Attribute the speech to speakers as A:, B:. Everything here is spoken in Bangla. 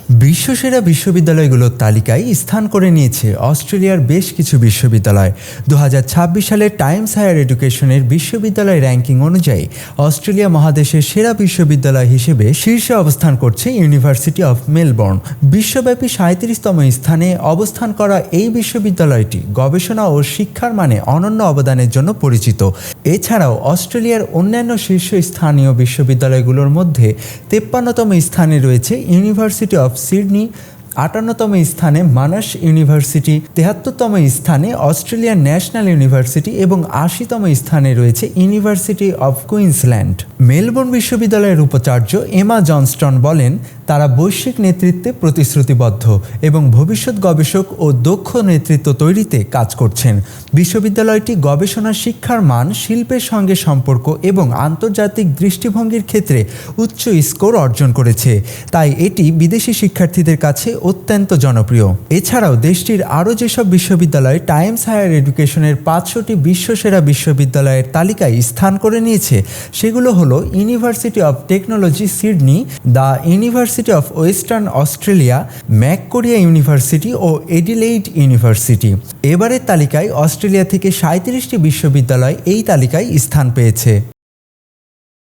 A: বিশ্বসেরা বিশ্ববিদ্যালয়গুলোর তালিকায় স্থান করে নিয়েছে অস্ট্রেলিয়ার বেশ কিছু বিশ্ববিদ্যালয়। 2026 সালে টাইমস হায়ার এডুকেশনের বিশ্ববিদ্যালয় র্যাঙ্কিং অনুযায়ী অস্ট্রেলিয়া মহাদেশের সেরা বিশ্ববিদ্যালয় হিসেবে শীর্ষে অবস্থান করছে ইউনিভার্সিটি অফ মেলবোর্ন। বিশ্বব্যাপী 37তম স্থানে অবস্থান করা এই বিশ্ববিদ্যালয়টি গবেষণা ও শিক্ষার মানে অনন্য অবদানের জন্য পরিচিত। এছাড়াও অস্ট্রেলিয়ার অন্যান্য শীর্ষস্থানীয় বিশ্ববিদ্যালয়গুলোর মধ্যে 53তম স্থানে রয়েছে ইউনিভার্সিটি অফ সিডনি, 58তম স্থানে মানাস ইউনিভার্সিটি, 73তম স্থানে অস্ট্রেলিয়ান ন্যাশনাল ইউনিভার্সিটি এবং 80তম স্থানে রয়েছে ইউনিভার্সিটি অফ কুইন্সল্যান্ড। মেলবোর্ন বিশ্ববিদ্যালয়ের উপাচার্য এমা জনস্টন বলেন, তারা বৈশ্বিক নেতৃত্বে প্রতিশ্রুতিবদ্ধ এবং ভবিষ্যৎ গবেষক ও দক্ষ নেতৃত্ব তৈরিতে কাজ করছেন। বিশ্ববিদ্যালয়টি গবেষণা, শিক্ষার মান, শিল্পের সঙ্গে সম্পর্ক এবং আন্তর্জাতিক দৃষ্টিভঙ্গির ক্ষেত্রে উচ্চ স্কোর অর্জন করেছে, তাই এটি বিদেশি শিক্ষার্থীদের কাছে অত্যন্ত জনপ্রিয়। এছাড়াও দেশটির আরও যেসব বিশ্ববিদ্যালয় টাইমস হায়ার এডুকেশনের 500টি বিশ্বসেরা বিশ্ববিদ্যালয়ের তালিকায় স্থান করে নিয়েছে সেগুলো হলো University of Technology Sydney, the University of Western Australia, Macquarie University ও এডিলেইড ইউনিভার্সিটি। এবারের তালিকায় অস্ট্রেলিয়া থেকে 37টি বিশ্ববিদ্যালয় এই তালিকায় স্থান পেয়েছে।